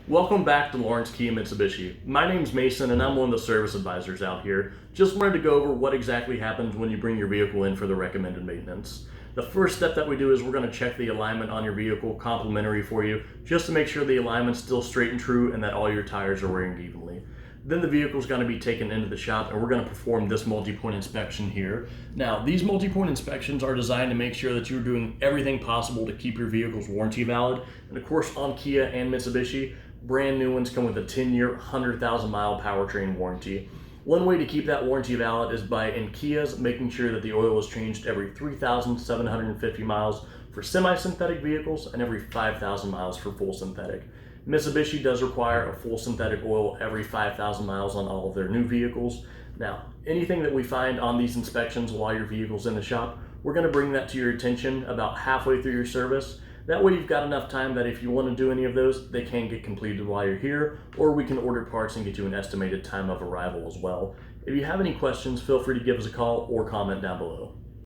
Welcome back to Lawrence Kia Mitsubishi. My name's Mason and I'm one of the service advisors out here. Just wanted to go over what exactly happens when you bring your vehicle in for the recommended maintenance. The first step that we do is we're going to check the alignment on your vehicle, complimentary for you, just to make sure the alignment's still straight and true and that all your tires are wearing evenly. Then the vehicle's going to be taken into the shop and we're going to perform this multi-point inspection here. Now, these multi-point inspections are designed to make sure that you're doing everything possible to keep your vehicle's warranty valid. And of course, on Kia and Mitsubishi, brand new ones come with a 10-year, 100,000 mile powertrain warranty. One way to keep that warranty valid is by, in Kias, making sure that the oil is changed every 3,750 miles for semi-synthetic vehicles and every 5,000 miles for full synthetic. Mitsubishi does require a full synthetic oil every 5,000 miles on all of their new vehicles. Now, anything that we find on these inspections while your vehicle's in the shop, we're going to bring that to your attention about halfway through your service. That way you've got enough time that if you want to do any of those, they can get completed while you're here, or we can order parts and get you an estimated time of arrival as well. If you have any questions, feel free to give us a call or comment down below.